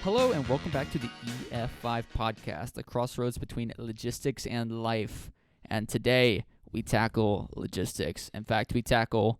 Hello and welcome back to the EF5 podcast, the crossroads between logistics and life. And today we tackle logistics. In fact, we tackle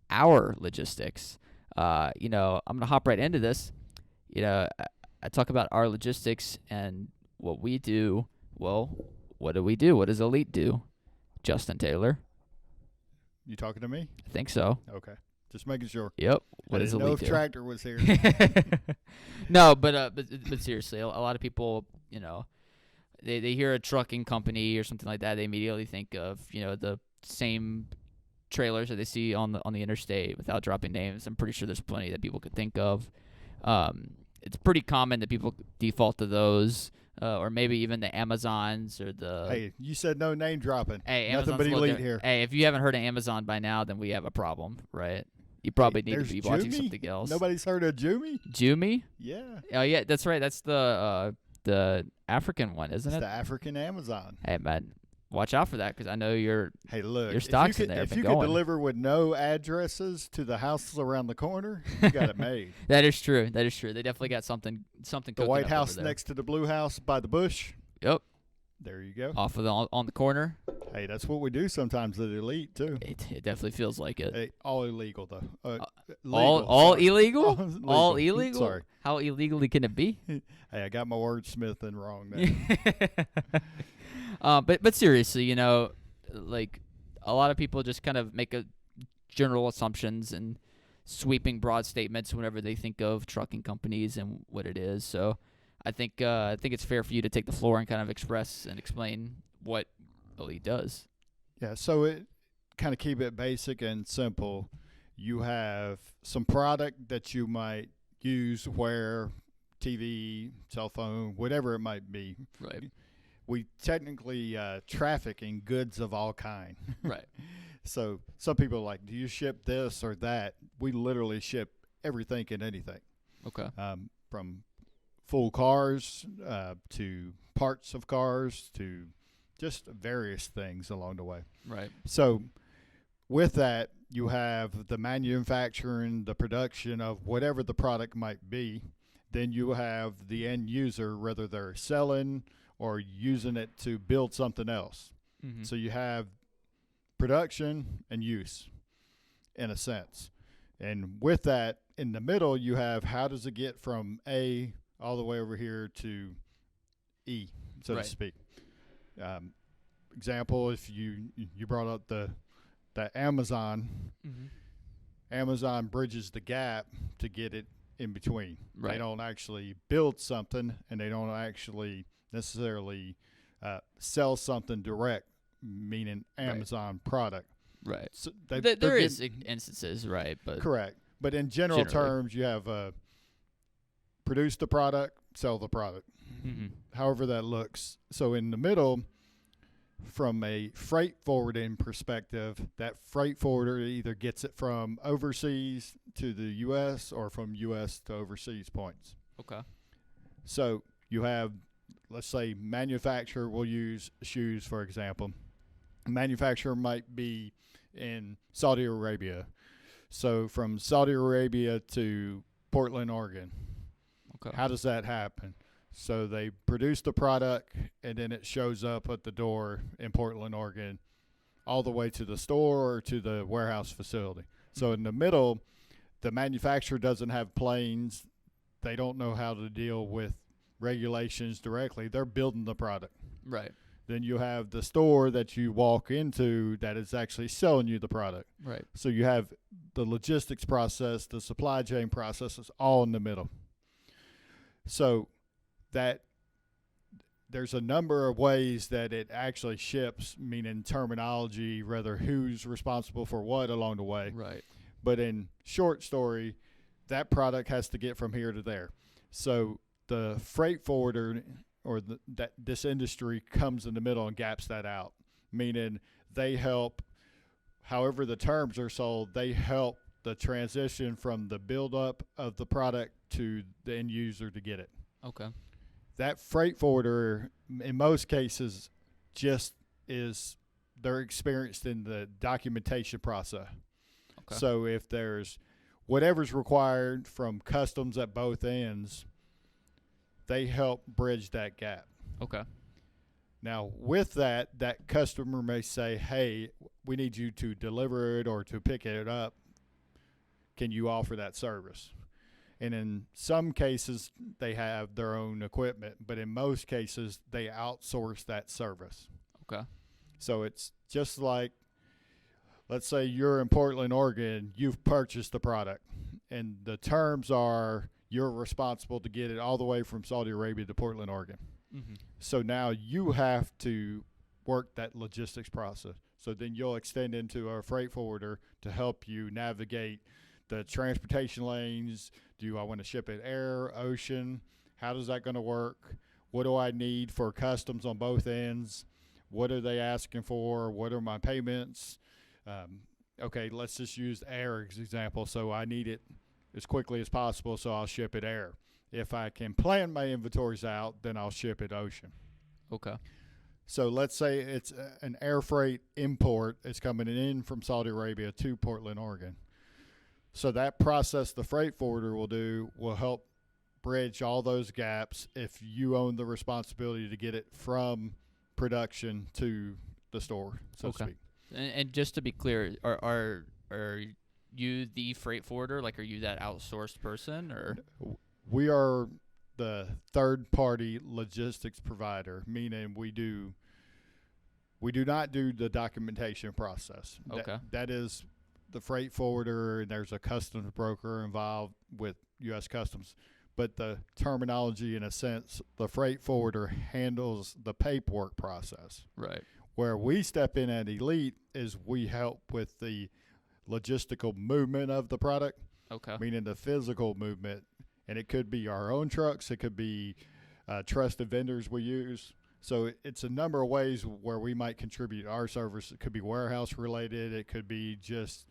our logistics. I'm going to hop right into this. I talk about our logistics and what we do. Well, what do we do? What does Elite do? Justin Taylor. You talking to me? I think so. Okay. Just making sure. Yep. What does Elite do? If Tractor was here. No, but seriously, a lot of people, they hear a trucking company or something like that, they immediately think of, the same trailers that they see on the interstate without dropping names. I'm pretty sure there's plenty that people could think of. It's pretty common that people default to those, or maybe even the Amazons or the. Hey, you said no name dropping. Hey, nothing Amazon's but Elite here. Hey, if you haven't heard of Amazon by now, then we have a problem, right? You probably need to be watching something else. Nobody's heard of Jumi? Jumi? Yeah. Oh yeah, that's right. That's the African one, isn't it? The African Amazon. Hey man, watch out for that because I know your stocks in there. If you could deliver with no addresses to the houses around the corner, you got it made. That is true. They definitely got something. The White House next to the Blue House by the bush. Yep. There you go. Off of on the corner. Hey, that's what we do sometimes at Elite too. It definitely feels like it. Hey, all illegal though. All illegal? All illegal? Sorry. How illegally can it be? Hey, I got my wordsmithing wrong there. But seriously, like a lot of people just kind of make general assumptions and sweeping broad statements whenever they think of trucking companies and what it is. So I think it's fair for you to take the floor and kind of express and explain what Elite does. Yeah, so it kind of keep it basic and simple. You have some product that you might use, wear, TV, cell phone, whatever it might be. Right. We technically traffic in goods of all kind. Right. So some people are like, do you ship this or that? We literally ship everything and anything. Okay. From full cars to parts of cars to just various things along the way. Right. So with that, you have the manufacturing, the production of whatever the product might be. Then you have the end user, whether they're selling or using it to build something else. Mm-hmm. So you have production and use in a sense. And with that, in the middle, you have how does it get from A all the way over here to E, so to speak. Example, if you brought up the Amazon, mm-hmm. Amazon bridges the gap to get it in between. Right. They don't actually build something, and they don't actually necessarily sell something direct, meaning Amazon product. Right. So there is instances, right? But correct. But in general terms, you have produce the product, sell the product. Mm-hmm. However that looks. So in the middle, from a freight forwarding perspective, that freight forwarder either gets it from overseas to the U.S. or from U.S. to overseas points. Okay. So you have, let's say, manufacturer, we'll use shoes, for example. Manufacturer might be in Saudi Arabia. So from Saudi Arabia to Portland, Oregon. Okay. How does that happen? So they produce the product, and then it shows up at the door in Portland, Oregon, all the way to the store or to the warehouse facility. So in the middle, the manufacturer doesn't have planes. They don't know how to deal with regulations directly. They're building the product. Right. Then you have the store that you walk into that is actually selling you the product. Right. So you have the logistics process, the supply chain process is all in the middle. So that there's a number of ways that it actually ships, meaning terminology, rather who's responsible for what along the way. Right. But in short story, that product has to get from here to there. So the freight forwarder or this industry comes in the middle and gaps that out, meaning they help, however the terms are sold, they help the transition from the buildup of the product to the end user to get it. Okay. That freight forwarder, in most cases, they're experienced in the documentation process. Okay. So if there's whatever's required from customs at both ends, they help bridge that gap. Okay. Now, with that customer may say, hey, we need you to deliver it or to pick it up. Can you offer that service? And in some cases, they have their own equipment, but in most cases, they outsource that service. Okay. So it's just like, let's say you're in Portland, Oregon, you've purchased the product, and the terms are you're responsible to get it all the way from Saudi Arabia to Portland, Oregon. Mm-hmm. So now you have to work that logistics process. So then you'll extend into a freight forwarder to help you navigate the transportation lanes. Do I want to ship it air, ocean? How does that going to work? What do I need for customs on both ends? What are they asking for? What are my payments? Okay, let's just use air as an example. So I need it as quickly as possible, so I'll ship it air. If I can plan my inventories out, then I'll ship it ocean. Okay. So let's say it's an air freight import. It's coming in from Saudi Arabia to Portland, Oregon. So that process the freight forwarder will do will help bridge all those gaps if you own the responsibility to get it from production to the store, so to speak. And just to be clear, are you the freight forwarder? Like, are you that outsourced person, or? We are the third-party logistics provider, meaning we do not do the documentation process. Okay. That is the freight forwarder, and there's a customs broker involved with U.S. Customs. But the terminology, in a sense, the freight forwarder handles the paperwork process. Right. Where we step in at Elite is we help with the logistical movement of the product. Okay. Meaning the physical movement. And it could be our own trucks. It could be trusted vendors we use. So it's a number of ways where we might contribute our service. It could be warehouse related. It could be just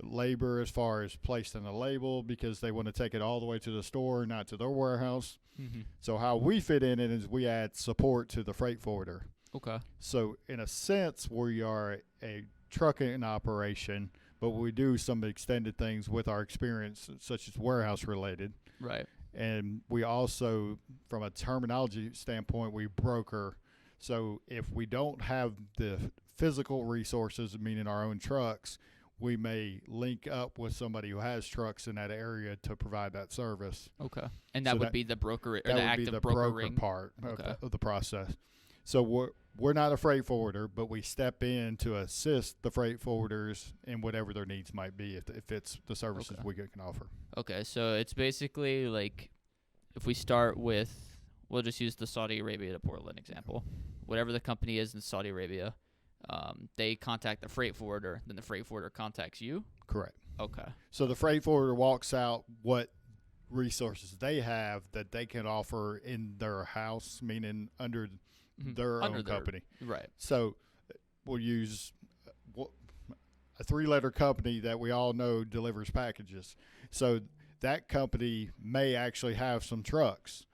labor as far as placing a label because they want to take it all the way to the store, not to their warehouse. Mm-hmm. So how we fit in it is we add support to the freight forwarder. Okay. So in a sense, we are a trucking operation, but we do some extended things with our experience, such as warehouse related. Right. And we also, from a terminology standpoint, we broker. So if we don't have the physical resources, meaning our own trucks, we may link up with somebody who has trucks in that area to provide that service. Okay. And that So would be the broker or that the would active be the brokering broker part Okay. of the process. So we're not a freight forwarder, but we step in to assist the freight forwarders in whatever their needs might be if it's the services Okay. we can offer. Okay, so it's basically like if we start with, we'll just use the Saudi Arabia to Portland example. Whatever the company is in Saudi Arabia, they contact the freight forwarder, then the freight forwarder contacts you? Correct. Okay. So the freight forwarder walks out what resources they have that they can offer in their house, meaning under their own company. Right. So we'll use a three-letter company that we all know delivers packages. So that company may actually have some trucks.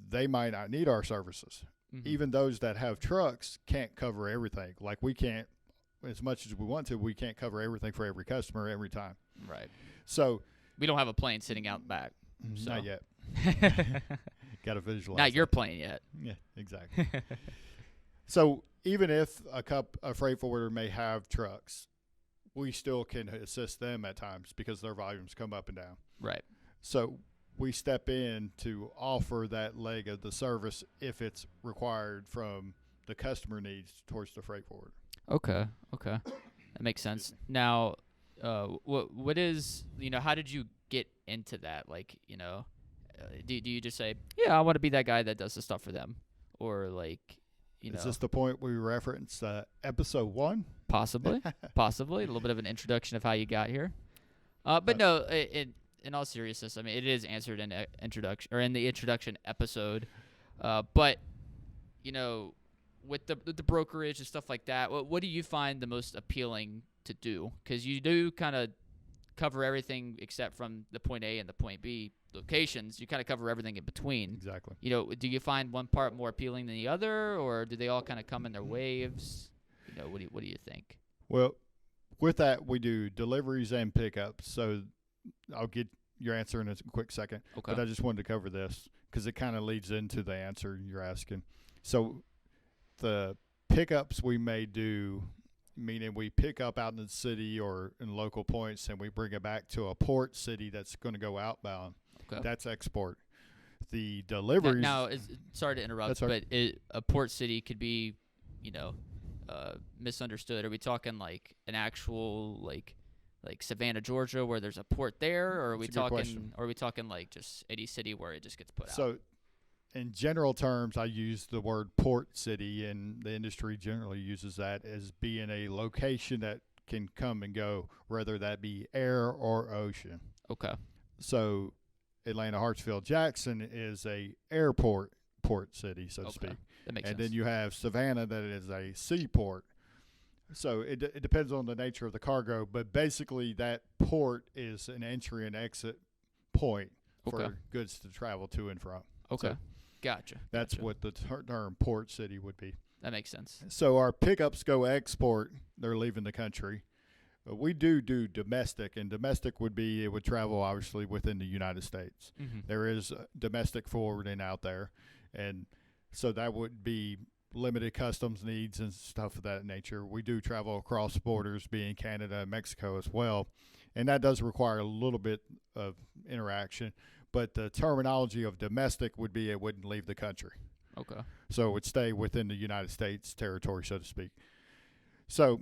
They might not need our services. Mm-hmm. Even those that have trucks can't cover everything. Like we can't, as much as we want to, we can't cover everything for every customer every time. Right. So we don't have a plane sitting out back. So. Not yet. Got to visualize. Not your plane yet. Yeah, exactly. So even if a freight forwarder may have trucks, we still can assist them at times because their volumes come up and down. Right. So we step in to offer that leg of the service if it's required from the customer needs towards the freight forwarder. Okay. That makes sense. Now, what is, how did you get into that? Like, do you just say, yeah, I want to be that guy that does the stuff for them? Or like, Is this the point we referenced episode 1? Possibly. A little bit of an introduction of how you got here. But no, in all seriousness, I mean, it is answered in the introduction episode. But, with the brokerage and stuff like that, what do you find the most appealing to do? Because you do kind of cover everything except from the point A and the point B locations. You kind of cover everything in between. Exactly. Do you find one part more appealing than the other, or do they all kind of come in their waves? What do you think? Well, with that, we do deliveries and pickups. So I'll get your answer in a quick second. Okay. But I just wanted to cover this because it kind of leads into the answer you're asking. So the pickups we may do, meaning we pick up out in the city or in local points and we bring it back to a port city that's going to go outbound. Okay. That's export. The deliveries. Now sorry to interrupt, but a port city could be, misunderstood. Are we talking like an actual like Savannah, Georgia, where there's a port there, or are we talking like just any city where it just gets put out? So, in general terms, I use the word port city, and the industry generally uses that as being a location that can come and go, whether that be air or ocean. Okay. So, Atlanta, Hartsfield, Jackson is a airport port city, so to speak. That makes sense. sense. Then you have Savannah that is a seaport. So it depends on the nature of the cargo, but basically that port is an entry and exit point for goods to travel to and from. Okay. So Gotcha. That's what the term port city would be. That makes sense. So our pickups go export. They're leaving the country. We do domestic, and domestic would be, it would travel obviously within the United States. Mm-hmm. There is domestic forwarding out there, and so that would be limited customs needs and stuff of that nature. We do travel across borders, being Canada and Mexico as well, and that does require a little bit of interaction. But the terminology of domestic would be it wouldn't leave the country. Okay. So it would stay within the United States territory, so to speak. So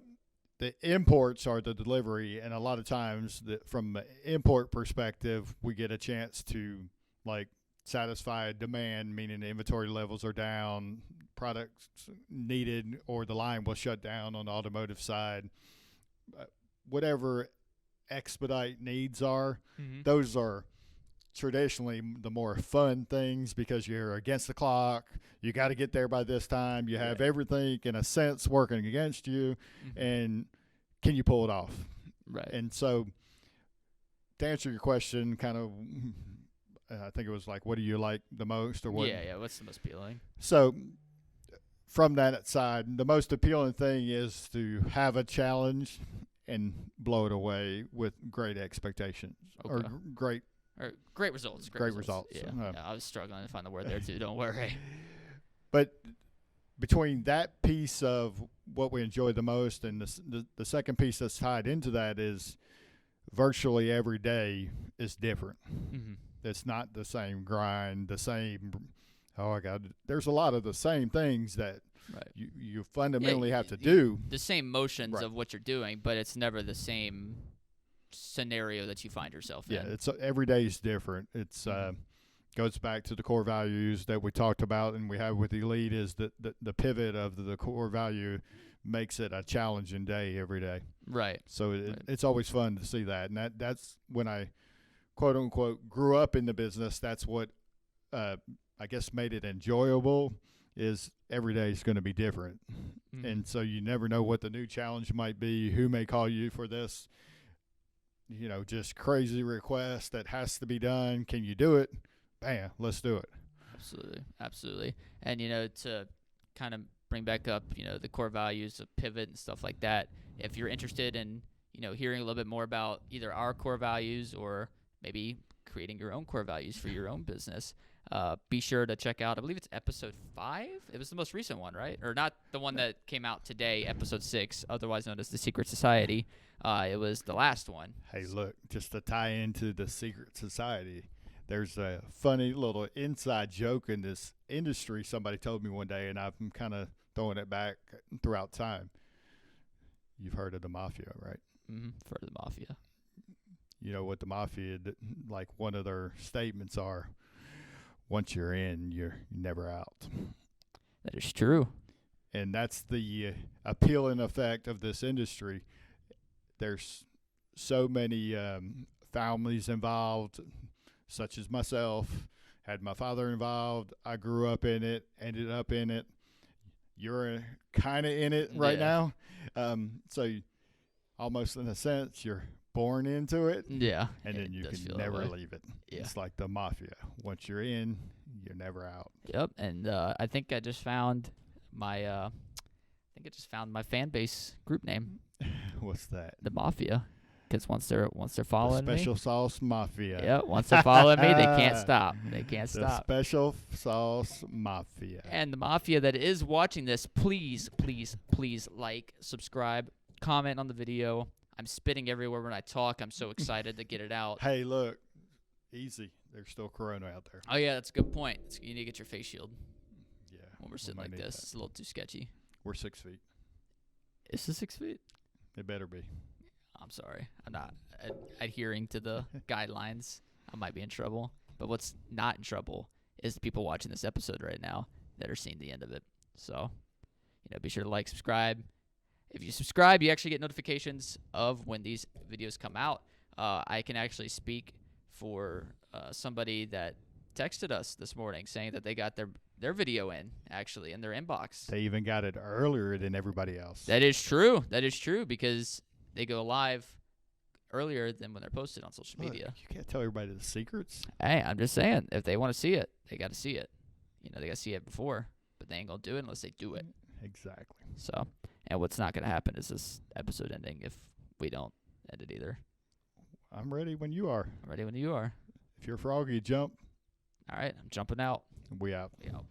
the imports are the delivery, and a lot of times from an import perspective, we get a chance to like satisfy demand, meaning the inventory levels are down, products needed, or the line will shut down on the automotive side. Whatever expedite needs are, those are traditionally the more fun things because you're against the clock. You got to get there by this time. You have everything in a sense working against you, and can you pull it off? Right. And so to answer your question, kind of, I think it was like, what do you like the most, or what? Yeah. What's the most appealing? So from that side, the most appealing thing is to have a challenge and blow it away with great expectations or great results. Great results. Yeah. I was struggling to find the word there too. Don't worry. But between that piece of what we enjoy the most and the second piece that's tied into that is virtually every day is different. Mm-hmm. It's not the same grind, the same. Oh, my God. There's a lot of the same things that you fundamentally have to do. The same motions of what you're doing, but it's never the same scenario that you find yourself in. Yeah, it's every day is different. It's goes back to the core values that we talked about and we have with Elite is that the pivot of the core value makes it a challenging day every day. Right. So it's always fun to see that. And that's when I, quote unquote, grew up in the business. That's what I guess made it enjoyable is every day is going to be different. Mm-hmm. And so you never know what the new challenge might be, who may call you for this, just crazy request that has to be done. Can you do it? Bam, let's do it. Absolutely. And, to kind of bring back up, the core values of pivot and stuff like that, if you're interested in, hearing a little bit more about either our core values or maybe creating your own core values for your own business, be sure to check out, I believe it's episode 5. It was the most recent one, right? Or not the one that came out today, episode 6, otherwise known as The Secret Society. It was the last one. Hey, look, just to tie into The Secret Society, there's a funny little inside joke in this industry somebody told me one day, and I'm kind of throwing it back throughout time. You've heard of the mafia, right? Mm-hmm. Heard of the mafia. You know what the mafia, like one of their statements are, once you're in, you're never out. That is true. And that's the appealing effect of this industry. There's so many families involved, such as myself, had my father involved. I grew up in it, ended up in it. You're kind of in it right now. So almost in a sense, you're born into it. Yeah. And then you can never leave it. Yeah. It's like the mafia. Once you're in, you're never out. Yep. And I think I just found my fan base group name. What's that? The Mafia. Because once they're following me, Special Sauce Mafia. yeah, once they're following me, they can't stop. They can't The stop. Special Sauce Mafia. And the mafia that is watching this, please, please, please like, subscribe, comment on the video. I'm spitting everywhere when I talk. I'm so excited to get it out. Hey, look, easy. There's still Corona out there. Oh yeah, that's a good point. You need to get your face shield Yeah. when we're sitting might like need this. that. It's a little too sketchy. We're 6 feet. Is this 6 feet? It better be. I'm sorry. I'm not adhering to the guidelines. I might be in trouble. But what's not in trouble is the people watching this episode right now that are seeing the end of it. So, be sure to like, subscribe. If you subscribe, you actually get notifications of when these videos come out. I can actually speak for somebody that texted us this morning saying that they got their video in their inbox. They even got it earlier than everybody else. That is true. That is true because they go live earlier than when they're posted on social media. Look, you can't tell everybody the secrets. Hey, I'm just saying, if they want to see it, they got to see it. They got to see it before, but they ain't going to do it unless they do it. Exactly. So, and what's not going to happen is this episode ending if we don't end it either. I'm ready when you are. I'm ready when you are. If you're froggy, jump. All right, I'm jumping out. We out. We out.